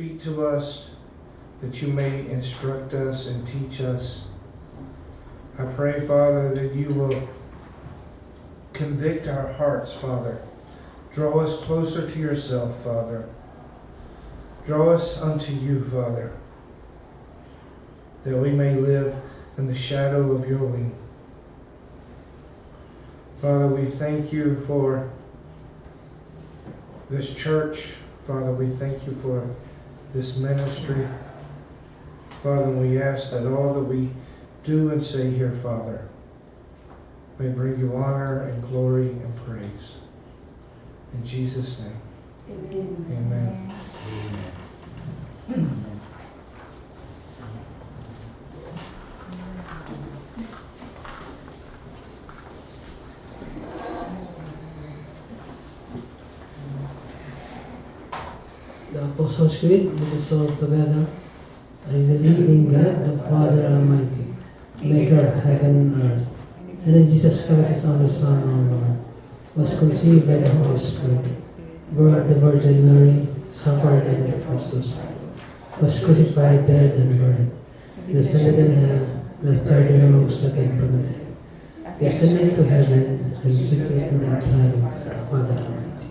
speak to us, that you may instruct us and teach us. I pray, Father, that you will convict our hearts, Father. Draw us closer to yourself, Father. Draw us unto you, Father, that we may live in the shadow of your wing. Father, we thank you for this church. Father, we thank you for this ministry. Father, we ask that all that we do and say here, Father, may bring you honor and glory and praise. In Jesus' name, amen. The Apostles' Creed with the souls together. I believe in God, the Father Almighty, maker of heaven and earth, and in Jesus Christ, His only Son, our Lord, was conceived by the Holy Spirit, born of the Virgin Mary, suffered under the Apostles, was crucified, dead, and buried, descended in hell, the third day rose again from the dead, descended to heaven, and seated at the right hand of God, Father Almighty.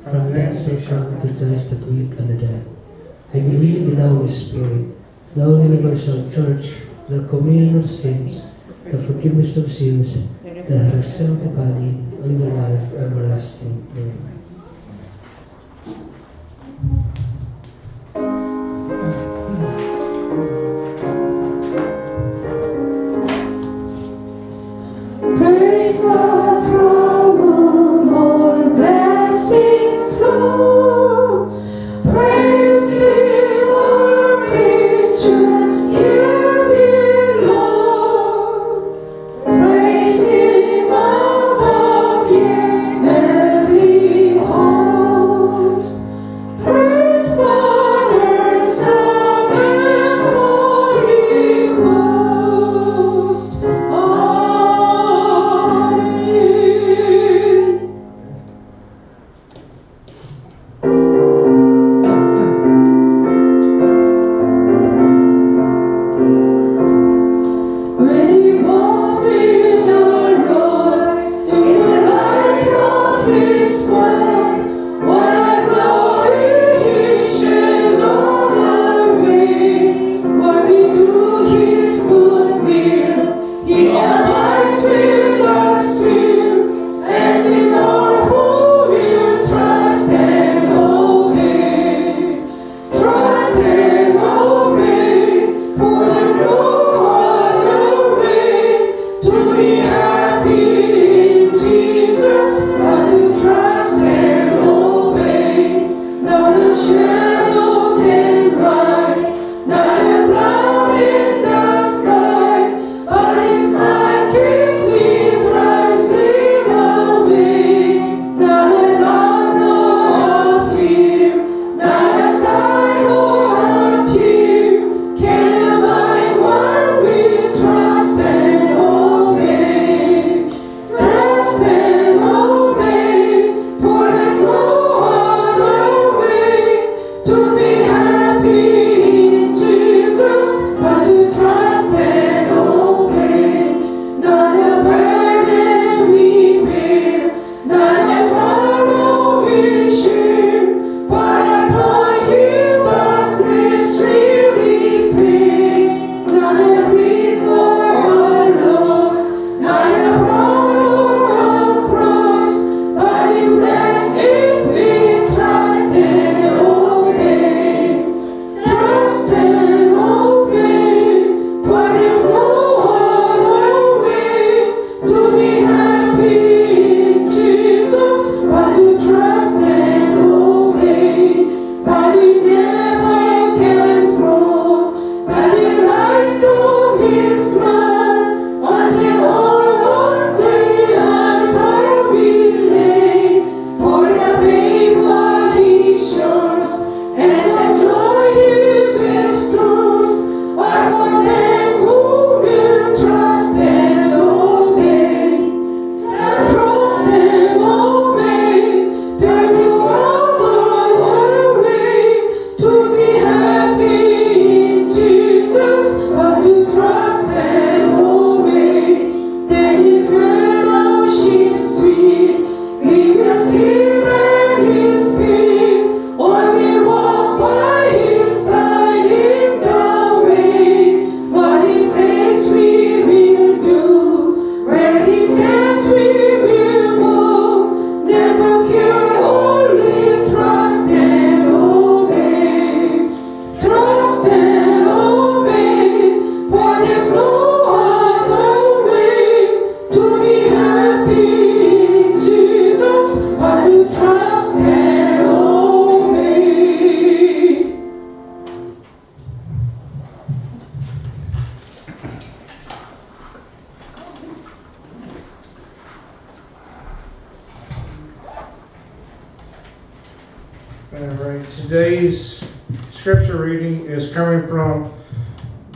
From thence shall come to judge the quick and the dead. I believe in the Holy Spirit, the Holy Universal Church, the communion of saints, the forgiveness of sins, the resurrection of the body, and the life everlasting. Amen. Praise God from whom all blessings flow. Praise Him, all creatures here below. Praise Him above in heavenly Today's scripture reading is coming from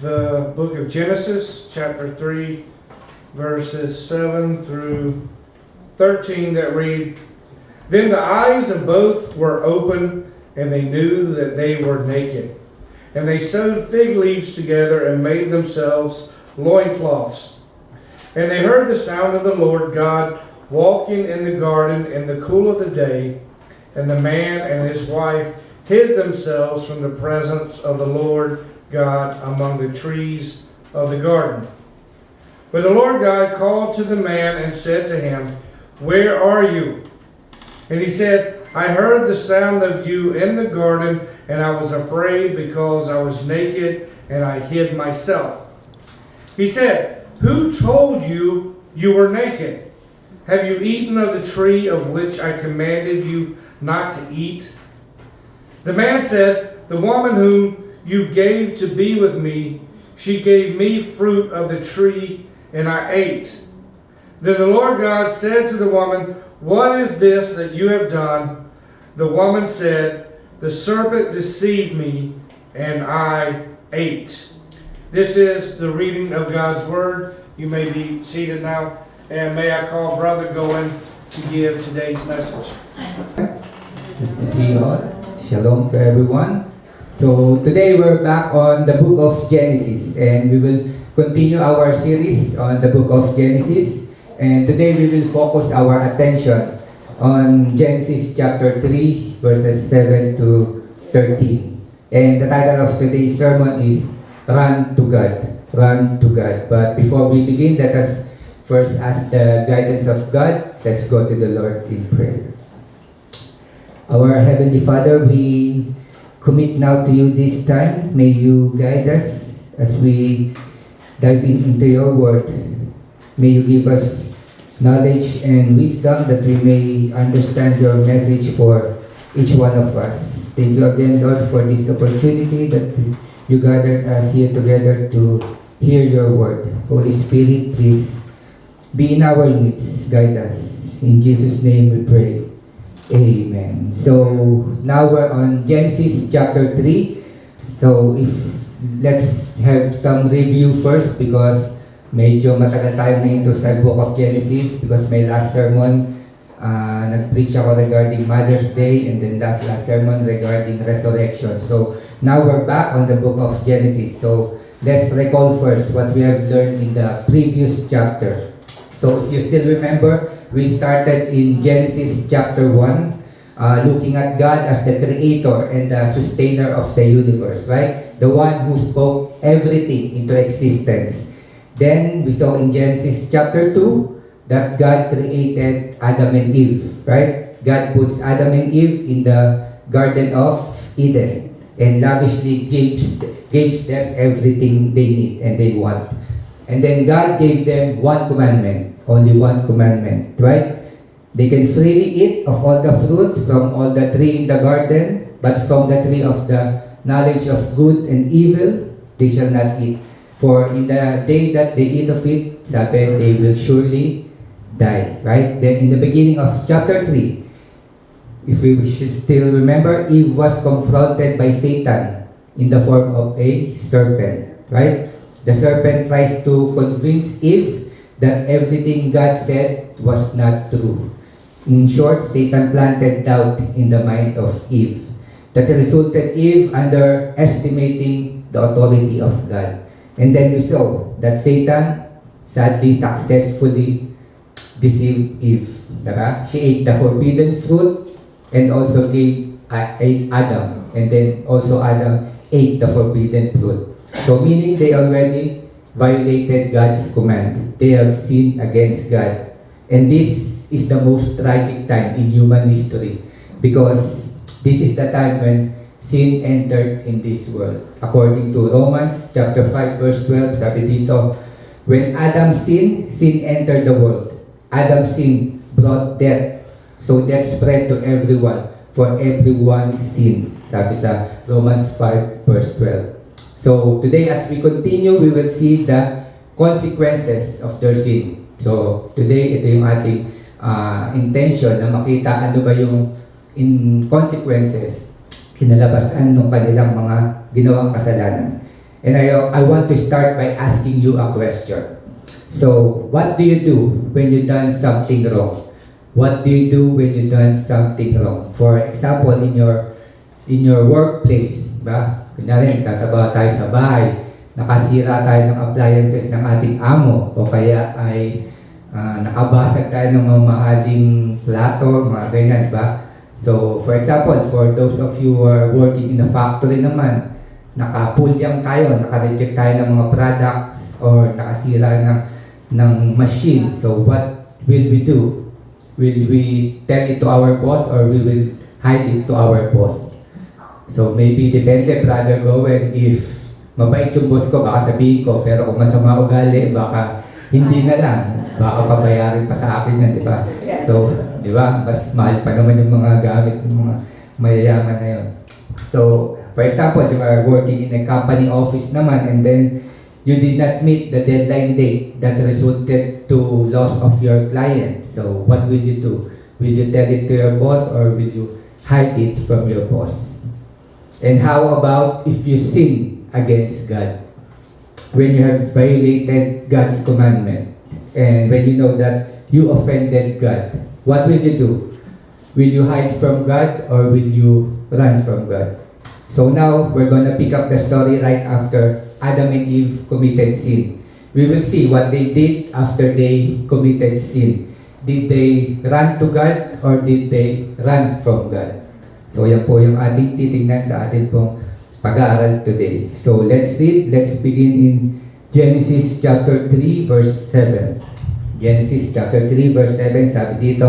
the book of Genesis, chapter 3, verses 7 through 13 that read, "Then the eyes of both were opened, and they knew that they were naked. And they sewed fig leaves together and made themselves loincloths. And they heard the sound of the Lord God walking in the garden in the cool of the day. And the man and his wife hid themselves from the presence of the Lord God among the trees of the garden. But the Lord God called to the man and said to him, 'Where are you?' And he said, 'I heard the sound of you in the garden, and I was afraid because I was naked, and I hid myself.' He said, 'Who told you you were naked? Have you eaten of the tree of which I commanded you not to eat?' The man said, 'The woman whom you gave to be with me, she gave me fruit of the tree, and I ate.' Then the Lord God said to the woman, 'What is this that you have done?' The woman said, 'The serpent deceived me, and I ate.'" This is the reading of God's Word. You may be seated now, and may I call Brother Goen to give today's message. Good to see you all. Shalom to everyone. So today we're back on the book of Genesis, and we will continue our series on the book of Genesis. And today we will focus our attention on Genesis chapter 3 verses 7 to 13. And the title of today's sermon is Run to God. Run to God. But before we begin, let us first ask the guidance of God. Let's go to the Lord in prayer. Our Heavenly Father, we commit now to you this time. May you guide us as we dive into your word. May you give us knowledge and wisdom that we may understand your message for each one of us. Thank you again, Lord, for this opportunity that you gathered us here together to hear your word. Holy Spirit, please be in our midst. Guide us. In Jesus' name we pray. Amen. So now we're on Genesis chapter 3. So let's have some review first because medyo matagal tayo na ito sa book of Genesis because may last sermon nag-preach ako regarding Mother's Day and then last sermon regarding resurrection. So now we're back on the book of Genesis. So let's recall first what we have learned in the previous chapter. So if you still remember, we started in Genesis chapter 1, looking at God as the creator and the sustainer of the universe, right? The one who spoke everything into existence. Then we saw in Genesis chapter 2 that God created Adam and Eve, right? God puts Adam and Eve in the Garden of Eden and lavishly gives them everything they need and they want. And then God gave them one commandment, only one commandment, right? They can freely eat of all the fruit from all the tree in the garden, but from the tree of the knowledge of good and evil, they shall not eat. For in the day that they eat of it, sabi, they will surely die, right? Then in the beginning of chapter 3, if we should still remember, Eve was confronted by Satan in the form of a serpent, right? The serpent tries to convince Eve that everything God said was not true. In short, Satan planted doubt in the mind of Eve that resulted Eve underestimating the authority of God. And then we saw that Satan sadly successfully deceived Eve. Diba? She ate the forbidden fruit and also ate Adam. And then also Adam ate the forbidden fruit. So meaning they already violated God's command. They have sinned against God. And this is the most tragic time in human history because this is the time when sin entered in this world. According to Romans chapter 5 verse 12, sabi dito, when Adam sinned, sin entered the world. Adam's sin brought death. So death spread to everyone, for everyone sins. Sabi sa Romans 5 verse 12. So today as we continue, we will see the consequences of their sin. So today, ito yung ating intention na makita ano ba yung consequences kinalabasan ng kanilang mga ginawang kasalanan. And I want to start by asking you a question. So, what do you do when you done something wrong? What do you do when you done something wrong? For example, in your workplace, ba? Kunyari, nagtatrabaho tayo sa bahay, nakasira tayo ng appliances ng ating amo, o kaya ay nakabasag tayo ng mamahaling plato, mga ganyan, ba? So, for example, for those of you who are working in a factory naman, nakapulyang tayo, naka-reject tayo ng mga products, or nakasira ng machine. So, what will we do? Will we tell it to our boss, or we will hide it to our boss? So, maybe depende, Brother Gowen, if mabait yung boss ko, baka sabihin ko, pero kung masama ugali, baka hindi na lang. Baka pabayarin pa sa akin yan, di ba? So, di ba? Mas mahal pa naman yung mga gamit ng mga mayayaman na yun. So, for example, you are working in a company office naman, and then you did not meet the deadline date that resulted to loss of your client. So, what will you do? Will you tell it to your boss, or will you hide it from your boss? And how about if you sin against God? When you have violated God's commandment, and when you know that you offended God, what will you do? Will you hide from God, or will you run from God? So now, we're gonna pick up the story right after Adam and Eve committed sin. We will see what they did after they committed sin. Did they run to God, or did they run from God? So yan po yung ating titingnan sa ating pong pag-aaral today. So let's read. Let's begin in Genesis chapter 3 verse 7. Genesis chapter 3 verse 7, sabi dito,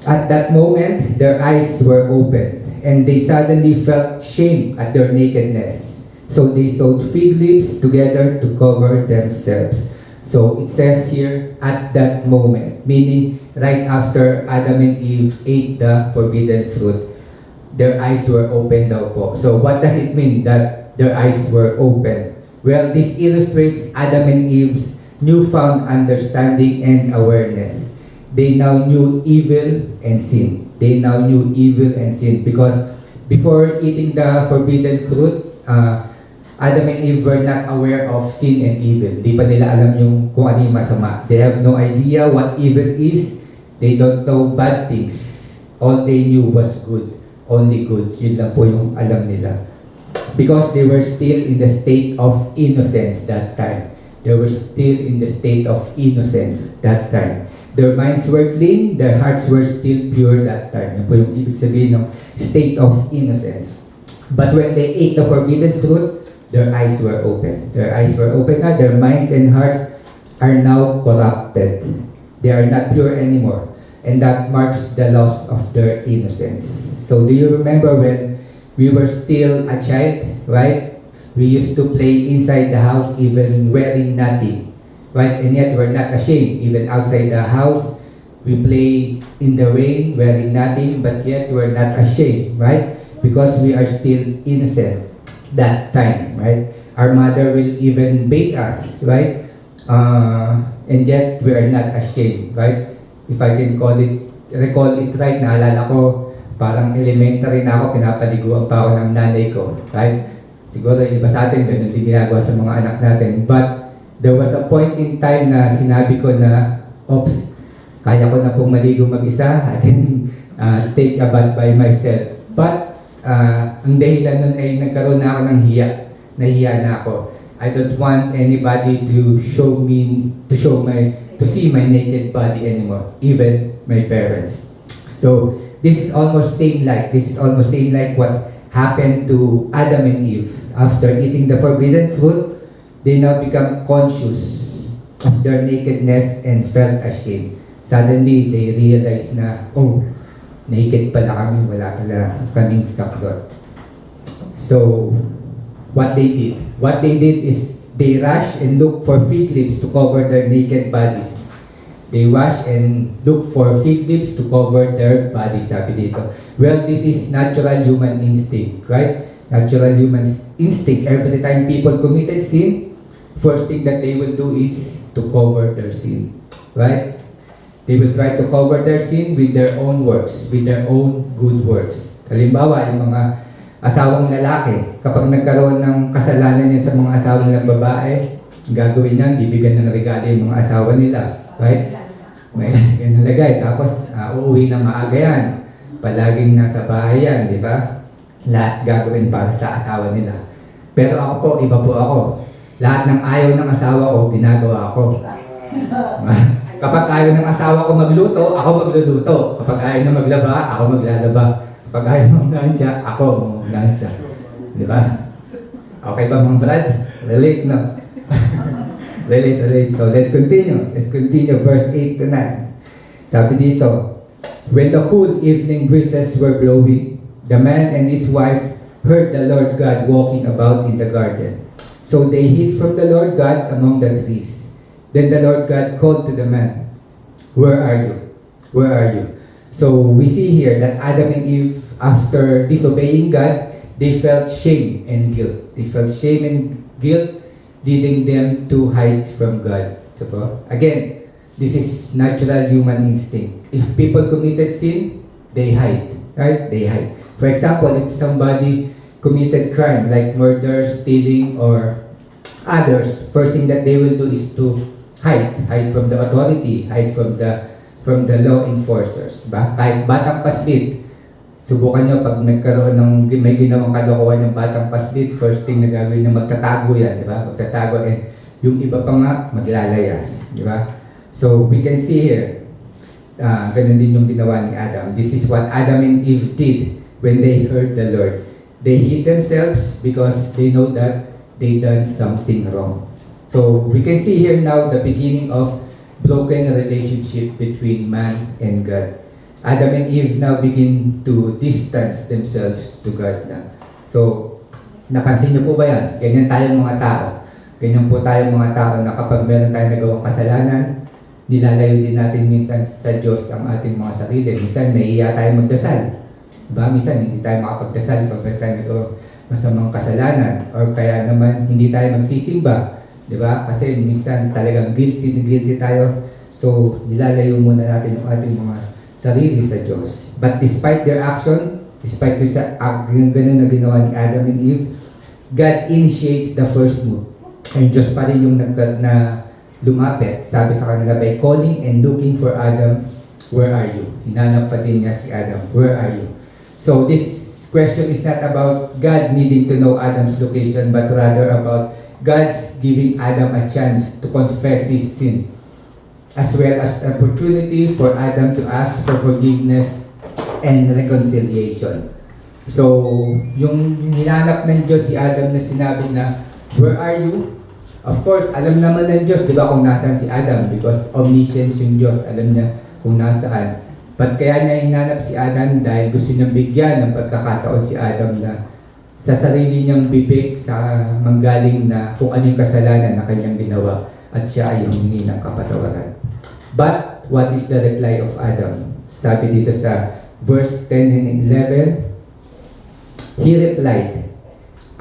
"At that moment, their eyes were opened, and they suddenly felt shame at their nakedness. So they sewed fig leaves together to cover themselves." So it says here, at that moment, meaning right after Adam and Eve ate the forbidden fruit, their eyes were opened daw po. So what does it mean that their eyes were open? Well, this illustrates Adam and Eve's newfound understanding and awareness. They now knew evil and sin. They now knew evil and sin because before eating the forbidden fruit, Adam and Eve were not aware of sin and evil. Di pa nila alam yung kung ano yung masama. They have no idea what evil is. They don't know bad things. All they knew was good. Only good. Yun lang po yung alam nila. Because they were still in the state of innocence that time. They were still in the state of innocence that time. Their minds were clean. Their hearts were still pure that time. Yun po yung ibig sabihin ng state of innocence. But when they ate the forbidden fruit, their eyes were open. Their eyes were open na. Their minds and hearts are now corrupted. They are not pure anymore. And that marks the loss of their innocence. So do you remember when we were still a child, right? We used to play inside the house even wearing nothing, right? And yet we're not ashamed. Even outside the house, we play in the rain wearing nothing, but yet we're not ashamed, right? Because we are still innocent that time, right? Our mother will even beat us, right? And yet we are not ashamed, right? If I can recall it right, naalala ko, parang elementary na ako, pinapaliguan pa ako ng nanay ko, right? Siguro yung iba sa atin, ganun din ginagawa sa mga anak natin. But there was a point in time na sinabi ko na, oops, kaya ko na pong maligo mag-isa, I can take a bath by myself. But ang dahilan nun ay nagkaroon na ako ng hiya. Nahiya na ako. I don't want anybody to see my naked body anymore, even my parents. So this is almost same like what happened to Adam and Eve. After eating the forbidden fruit, they now become conscious of their nakedness and felt ashamed. Suddenly, they realized na, oh, naked pala kami, wala pala kaming saklot. So, what they did is they rushed and looked for fig leaves to cover their naked bodies. They rushed and looked for fig leaves to cover their bodies, sabi dito. Well, this is natural human instinct, right? Natural human instinct. Every time people committed sin, first thing that they will do is to cover their sin, right? They will try to cover their sin with their own works, with their own good works. Halimbawa, yung mga asawang lalaki, kapag nagkaroon ng kasalanan yan sa mga asawa nilang babae, ang gagawin niyan, bibigyan ng regalo yung mga asawa nila. Right? May ganun lagay. Tapos, uuwi ng maaga yan. Palaging nasa bahay yan, di ba? Lahat gagawin para sa asawa nila. Pero ako po, iba po ako. Lahat ng ayaw ng asawa ko, ginagawa ko. Kapag ayaw ng asawa ko magluto, ako magluluto. Kapag ayaw na maglaba, ako maglalaba. Kapag ayaw maglansya, ako maglansya. Di ba? Okay ba mga Brad? Relate, no? relate. So let's continue. Let's continue. Verse 8 to 9. Sabi dito, when the cool evening breezes were blowing, the man and his wife heard the Lord God walking about in the garden. So they hid from the Lord God among the trees. Then the Lord God called to the man, "Where are you? Where are you?" So we see here that Adam and Eve, after disobeying God, they felt shame and guilt. They felt shame and guilt, leading them to hide from God. So, again, this is natural human instinct. If people committed sin, they hide. Right? They hide. For example, if somebody committed crime like murder, stealing, or others, first thing that they will do is to hide from the authority, hide from the law enforcers. Ba? Kahit batang paslit, subukan nyo pag nagkaroon ng may ginawang kalokohan ng batang paslit, first thing na gagawin na magtatago yan, di ba? Magtatago, and yung iba pa nga maglalayas, di ba? So we can see here, ganun din yung ginawa ni Adam. This is what Adam and Eve did when they heard the Lord. They hid themselves because they know that they done something wrong. So we can see here now the beginning of broken relationship between man and God. Adam and Eve now begin to distance themselves to God na. So, napansin niyo po ba yan? Ganyan tayong mga tao. Ganyan po tayong mga tao na kapag meron tayong nagawang kasalanan, nilalayo din natin minsan sa Diyos ang ating mga sarili. Minsan, nahihiya tayo magdasal. Diba? Minsan, hindi tayo makapagdasal pag meron tayong nagawang masamang kasalanan. Or kaya naman, hindi tayo magsisimba. Diba? Kasi minsan talagang guilty tayo. So, nilalayo muna natin yung ating mga sarili sa Diyos. But despite their action, despite ganun na ginawa ni Adam and Eve, God initiates the first move. And Diyos pa rin yung na lumapit, sabi sa kanila, by calling and looking for Adam, where are you? Hinanap pa din niya si Adam, where are you? So this question is not about God needing to know Adam's location, but rather about God's giving Adam a chance to confess his sin, as well as an opportunity for Adam to ask for forgiveness and reconciliation. So, yung hinanap ng Diyos si Adam na sinabi na, where are you? Of course, alam naman ng Diyos, di ba, kung nasaan si Adam, because omniscience yung Diyos, alam niya kung nasaan. But kaya niya hinanap si Adam dahil gusto niyang bigyan ng pagkakataon si Adam na sa sarili niyang bibig sa manggaling na kung ano yung kasalanan na kanyang ginawa at siya ay humingi ng kapatawaran. But what is the reply of Adam? Sabi dito sa verse 10 and 11, he replied,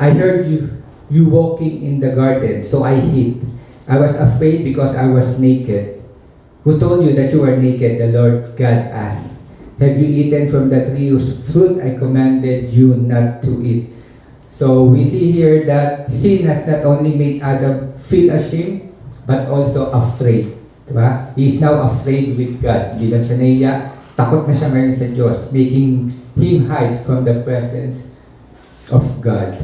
I heard you walking in the garden, so I hid. I was afraid because I was naked. Who told you that you were naked? The Lord God asked. Have you eaten from the tree whose fruit I commanded you not to eat? So we see here that sin has not only made Adam feel ashamed, but also afraid. Diba? He is now afraid with God. Hindi lang siya nahiya, takot na siya ngayon sa Diyos, making him hide from the presence of God.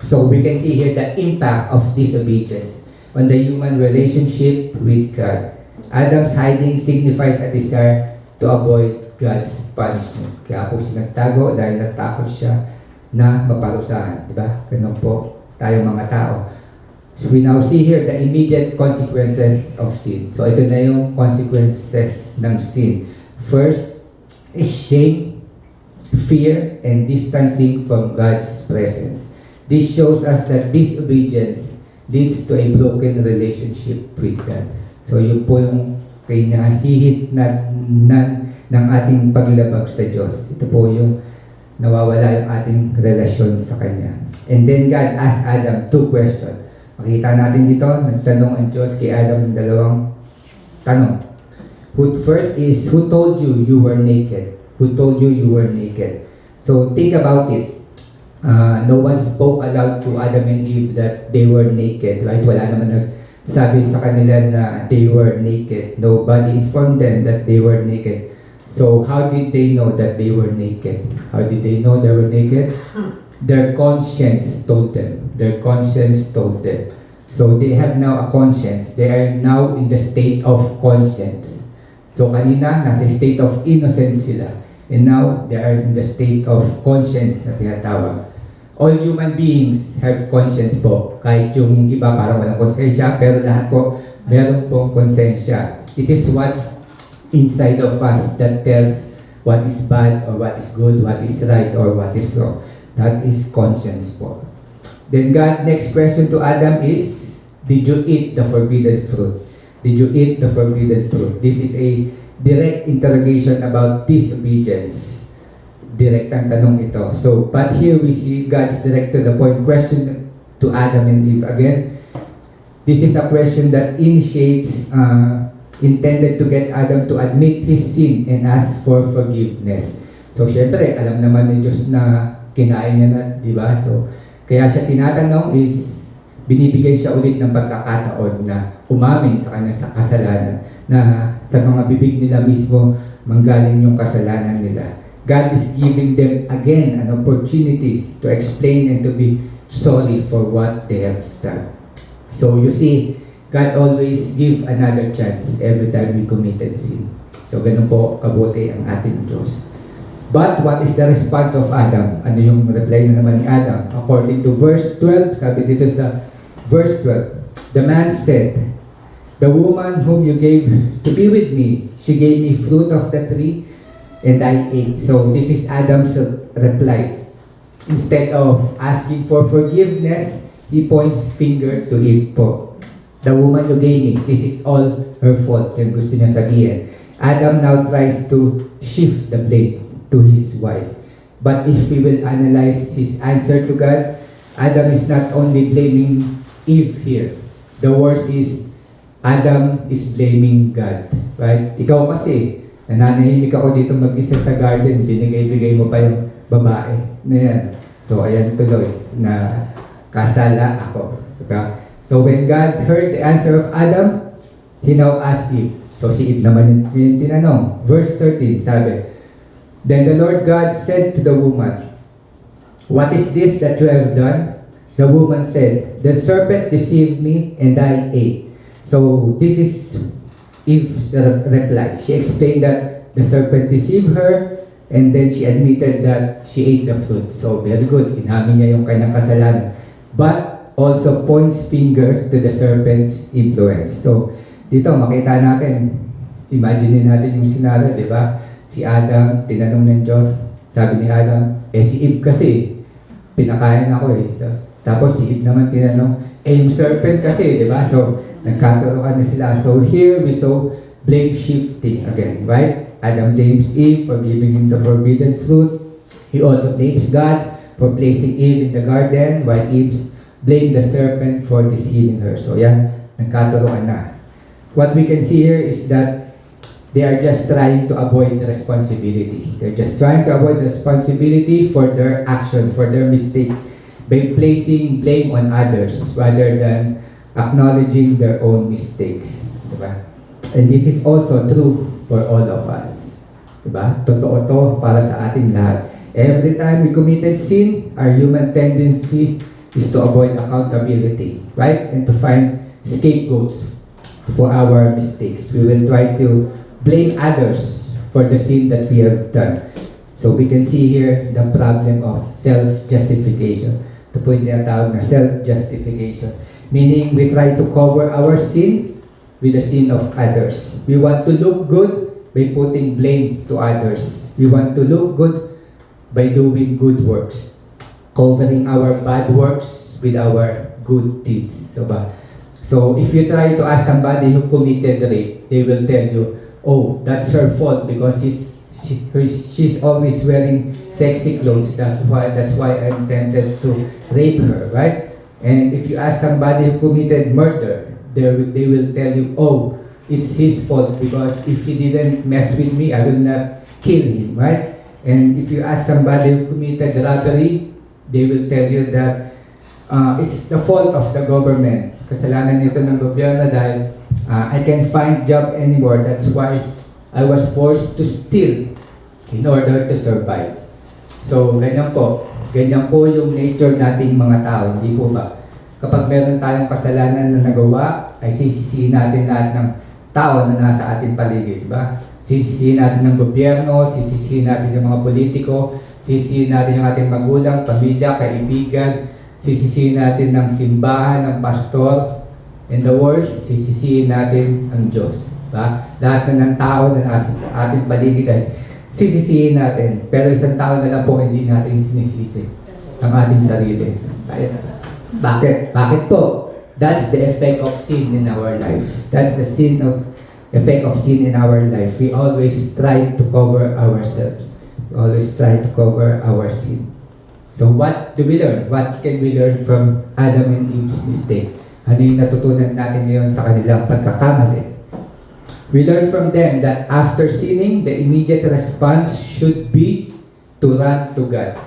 So we can see here the impact of disobedience on the human relationship with God. Adam's hiding signifies a desire to avoid God's punishment. Kaya po siya nagtago dahil natakot siya na maparusahan. Diba? Ganun po tayong mga tao. So we now see here the immediate consequences of sin. So ito na yung consequences ng sin. First is shame, fear, and distancing from God's presence. This shows us that disobedience leads to a broken relationship with God. So yun po yung kinahihit ng ating paglabag sa Diyos. Ito po yung nawawala yung ating relasyon sa Kanya. And then God asked Adam two questions. Makita natin dito, nagtanong ang Diyos kay Adam ng dalawang tanong. First is, who told you you were naked? Who told you you were naked? So think about it. No one spoke aloud to Adam and Eve that they were naked, right? Wala naman nagsabi sa kanila na they were naked. Nobody informed them that they were naked. So how did they know that they were naked? How did they know they were naked? Their conscience told them. Their conscience told them. So they have now a conscience. They are now in the state of conscience. So kanina, nasa state of innocence sila. And now, they are in the state of conscience na tinatawag. All human beings have conscience po. Kahit yung iba parang walang konsensya, pero lahat po meron pong konsensya. It is what's inside of us that tells what is bad or what is good, what is right or what is wrong. That is conscience po. Then God, next question to Adam is, did you eat the forbidden fruit? Did you eat the forbidden fruit? This is a direct interrogation about disobedience. Direct ang tanong ito. So, but here we see God's direct to the point question to Adam and Eve. Again, this is a question that initiates, intended to get Adam to admit his sin and ask for forgiveness. So, syempre, alam naman ni Diyos na kinain niya na, di ba? So, kaya siya tinatanong is, binibigay siya ulit ng pagkakataon na umamin sa kanya sa kasalanan, na sa mga bibig nila mismo manggaling yung kasalanan nila. God is giving them again an opportunity to explain and to be sorry for what they have done. So you see, God always give another chance every time we committed sin. So ganun po kabuti ang ating Diyos. But what is the response of Adam? Ano yung reply na naman ni Adam? According to verse 12, sabi dito sa verse 12, the man said, the woman whom you gave to be with me, she gave me fruit of the tree, and I ate. So this is Adam's reply. Instead of asking for forgiveness, he points finger to Eve po. The woman you gave me, this is all her fault. Yung gusto niya sabihin. Adam now tries to shift the blame to his wife. But if we will analyze his answer to God, Adam is not only blaming Eve here. The worst is Adam is blaming God. Right? Ikaw kasi, nananahimik ako dito mag-isa sa garden, binigay-bigay mo pa yung babae na yan. So, ayan tuloy, na kasala ako. So, when God heard the answer of Adam, He now asked Eve. So, si Eve naman yung tinanong. Verse 13, sabi, then the Lord God said to the woman, what is this that you have done? The woman said, the serpent deceived me and I ate. So, this is Eve's reply. She explained that the serpent deceived her and then she admitted that she ate the fruit. So, very good. Inamin niya yung kanyang kasalanan. But also points finger to the serpent's influence. So, dito makita natin, imagine natin yung scenario, di ba? Si Adam, tinanong ng Diyos, sabi ni Adam, si Eve kasi, pinakain ako eh. Tapos si Eve naman tinanong, yung serpent kasi, di ba? So, nagkaturuan na sila. So, here we saw blame shifting again, right? Adam blames Eve for giving him the forbidden fruit. He also blames God for placing Eve in the garden, while Eve blamed the serpent for deceiving her. So, yan, nagkaturuan na. What we can see here is that they are just trying to avoid the responsibility. They're just trying to avoid the responsibility for their action, for their mistake, by placing blame on others rather than acknowledging their own mistakes. Diba? And this is also true for all of us. Diba? Totoo to para sa ating lahat. Every time we committed sin, our human tendency is to avoid accountability, right? And to find scapegoats for our mistakes. We will try to blame others for the sin that we have done. So we can see here the problem of self-justification. Ito po yung tinatawag na self-justification. Meaning, we try to cover our sin with the sin of others. We want to look good by putting blame to others. We want to look good by doing good works. Covering our bad works with our good deeds. So if you try to ask somebody who committed rape, they will tell you, oh, that's her fault because she's always wearing sexy clothes. That's why I'm tempted to rape her, right? And if you ask somebody who committed murder, they will tell you, oh, it's his fault because if he didn't mess with me, I will not kill him, right? And if you ask somebody who committed robbery, they will tell you that it's the fault of the government. Kasalanan nito ng gobyerno dahil I can't find job anymore. That's why I was forced to steal in order to survive. So, ganyan po. Ganyan po yung nature nating mga tao, hindi po ba? Kapag meron tayong kasalanan na nagawa, ay sisisihin natin lahat ng tao na nasa ating paligid, di ba? Sisisihin natin ng gobyerno, sisisihin natin yung mga politiko, sisisihin natin yung ating magulang, pamilya, kaibigan, sisisihin natin ng simbahan, ng pastor, and the worst, sisisihin natin ang Diyos. Ba? Lahat na ng tao na nasa ating paligid ay sisisihin natin. Pero isang tao na lang po hindi natin sinisisi ang ating sarili. Bakit? Bakit po? That's the effect of sin in our life. That's the effect of sin in our life. We always try to cover ourselves. We always try to cover our sin. So what do we learn? What can we learn from Adam and Eve's mistake? Ano yung natutunan natin ngayon sa kanilang pagkakamali? We learn from them that after sinning, the immediate response should be to run to God.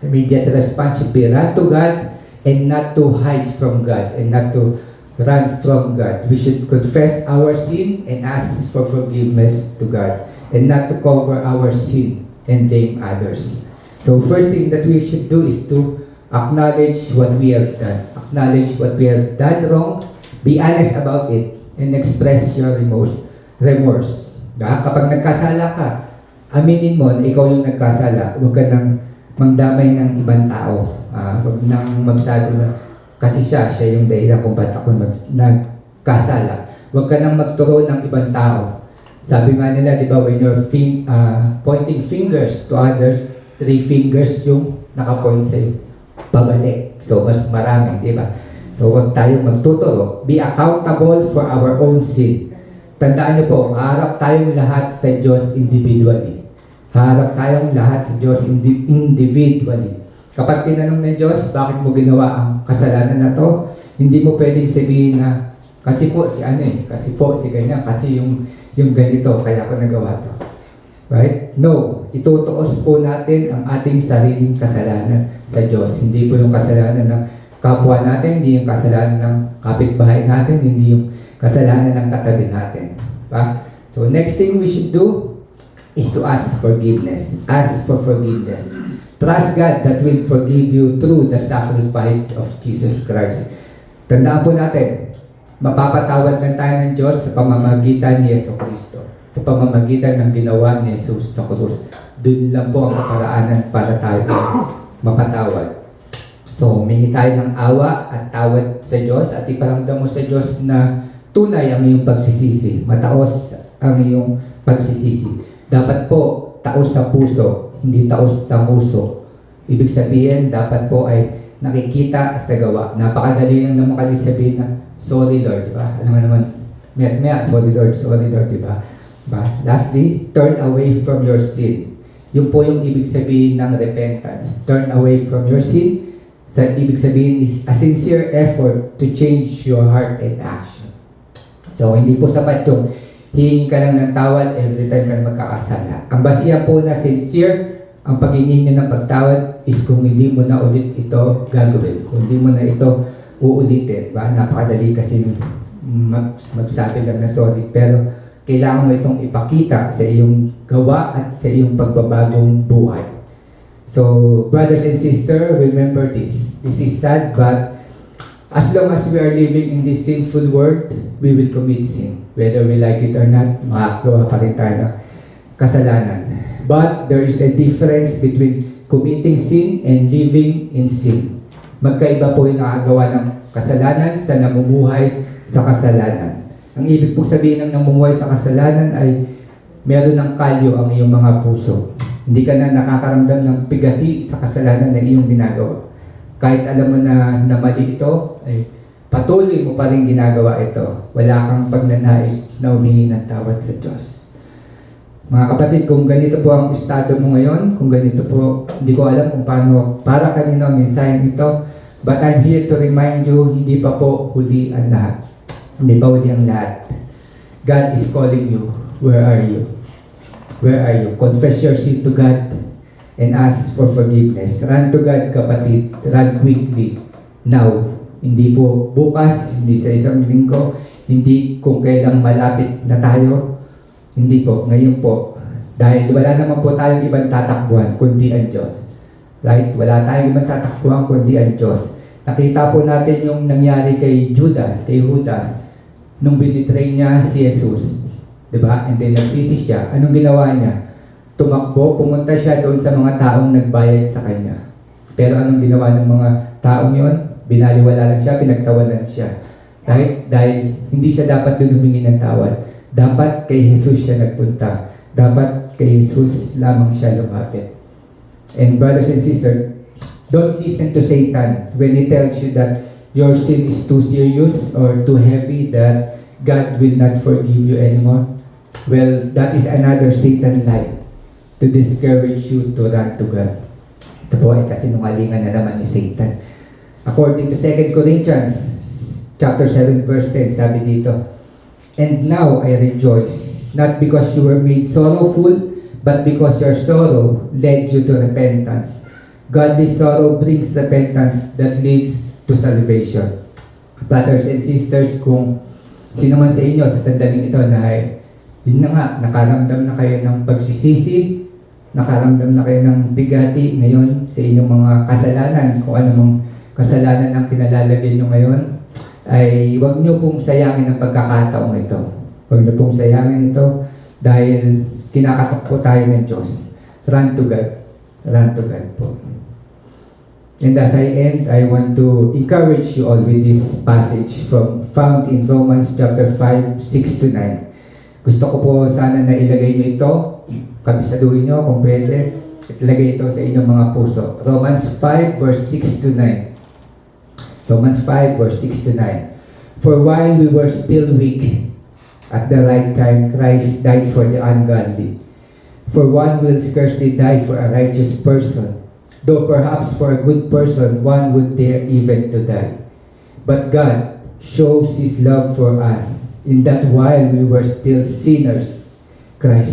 The immediate response should be run to God and not to hide from God and not to run from God. We should confess our sin and ask for forgiveness to God and not to cover our sin and blame others. So first thing that we should do is to acknowledge what we have done. Acknowledge what we have done wrong. Be honest about it and express your remorse. Kapag nagkasala ka, aminin mo na ikaw yung nagkasala. Huwag ka nang mangdamay ng ibang tao. Huwag nang magsabi na kasi siya yung dahilan kung ba't ako nagkasala. Huwag ka nang magturo ng ibang tao. Sabi nga nila, di ba, when you're pointing fingers to others, 3 fingers yung nakapoint sa'yo. Pabalik. So, mas marami, di ba? So, huwag tayong magtuturo. Be accountable for our own sin. Tandaan niyo po, haharap tayong lahat sa Diyos individually. Haharap tayong lahat sa Diyos individually. Kapag tinanong ng Diyos, bakit mo ginawa ang kasalanan na to? Hindi mo pwedeng sabihin na, kasi po si kasi po si ganyan, kasi yung ganito, kaya ako nagawa to. Right? No. Itutuos po natin ang ating sariling kasalanan sa Diyos. Hindi po yung kasalanan ng kapwa natin, hindi yung kasalanan ng kapitbahay natin, hindi yung kasalanan ng katabi natin. Ba? So next thing we should do is to ask forgiveness. Ask for forgiveness. Trust God that will forgive you through the sacrifice of Jesus Christ. Tandaan po natin, mapapatawad lang tayo ng Diyos sa pamamagitan ni Yesu Cristo. Sa pamamagitan ng ginawa ni Jesus sa krus. Doon lang po ang kaparaanan para tayo mapatawad. So, humingi tayo ng awa at tawad sa Diyos at iparamdam mo sa Diyos na tunay ang iyong pagsisisi. Mataos ang iyong pagsisisi. Dapat po, taos sa puso, hindi taos sa muso. Ibig sabihin, dapat po ay nakikita sa gawa. Napakadali lang naman kasi sabihin na, sorry Lord, di ba? Alam nga naman, sorry Lord, di ba? Lastly, turn away from your sin. Yun po yung ibig sabihin ng repentance. Turn away from your sin. Sa ibig sabihin is a sincere effort to change your heart and action. So, hindi po sapat yung hihingi ka lang ng tawad every time ka magkakasala. Ang basihan po na sincere, ang paghingi nyo ng pagtawad is kung hindi mo na ulit ito gagawin. Kung hindi mo na ito uulitin. Napakadali kasi magsabi lang na sorry. Pero kailangan mo itong ipakita sa iyong gawa at sa iyong pagbabagong buhay. So, brothers and sisters, remember this. This is sad, but as long as we are living in this sinful world, we will commit sin. Whether we like it or not, makagawa pa rin tayo ng kasalanan. But there is a difference between committing sin and living in sin. Magkaiba po yung nakagawa ng kasalanan sa namumuhay sa kasalanan. Ang ibig po sabihin ng namumuhay sa kasalanan ay meron ng kalyo ang iyong mga puso. Hindi ka na nakakaramdam ng pigati sa kasalanan na iyong ginagawa. Kahit alam mo na mali ito, ay patuloy mo pa rin ginagawa ito. Wala kang pagnanais na humingi ng tawad sa Diyos. Mga kapatid, kung ganito po ang estado mo ngayon, kung ganito po, hindi ko alam kung paano, para kanino ang mensaheng ito, but I'm here to remind you, hindi pa po huli ang lahat. Hindi pa huli ang lahat. God is calling you. Where are you? Where are you? Confess your sin to God and ask for forgiveness. Run to God, kapatid. Run quickly. Now. Hindi po bukas, hindi sa isang linggo, hindi kung kailang malapit na tayo. Hindi po, ngayon po. Dahil wala naman po tayong ibang tatakbuhan, kundi ang Diyos. Right? Wala tayong ibang tatakbuhan, kundi ang Diyos. Nakita po natin yung nangyari kay Judas, kay Judas, nung binitray niya si Jesus. Diba? And then nagsisi siya. Anong ginawa niya? Tumakbo, pumunta siya doon sa mga taong nagbayad sa kanya. Pero anong ginawa ng mga taong yon? Binaliwala lang siya, pinagtawanan siya. Right? Dahil hindi siya dapat doon humingi ng tawad. Dapat kay Jesus siya nagpunta. Dapat kay Jesus lamang siya lumapit. And brothers and sisters, don't listen to Satan when he tells you that your sin is too serious or too heavy that God will not forgive you anymore. Well, that is another Satan lie to discourage you to run to God. Ito po ay kasinungalingan na naman ni Satan. According to 2 Corinthians chapter 7 verse 10, sabi dito, "And now I rejoice, not because you were made sorrowful, but because your sorrow led you to repentance. Godly sorrow brings repentance that leads to salvation." Brothers and sisters, kung sino man sa inyo sa sandaling ito na yun na nga, nakaramdam na kayo ng pagsisisi, nakaramdam na kayo ng bigati ngayon sa inyong mga kasalanan, kung anumang kasalanan ang kinalalagay nyo ngayon, ay huwag nyo pong sayangin ang pagkakataong ito. Huwag nyo pong sayangin ito dahil kinakatok po tayo ng Diyos. Run to God. Run to God po. And as I end, I want to encourage you all with this passage found in Romans chapter 5, 6-9. Gusto ko po sana na ilagay nyo ito, kabisaduhin nyo kung pwede, ilagay ito sa inyong mga puso. Romans 5 verse 6-9. Romans 5 verse 6-9. "For while we were still weak, at the right time Christ died for the ungodly. For one will scarcely die for a righteous person, though perhaps for a good person one would dare even to die. But God shows His love for us, in that while we were still sinners, Christ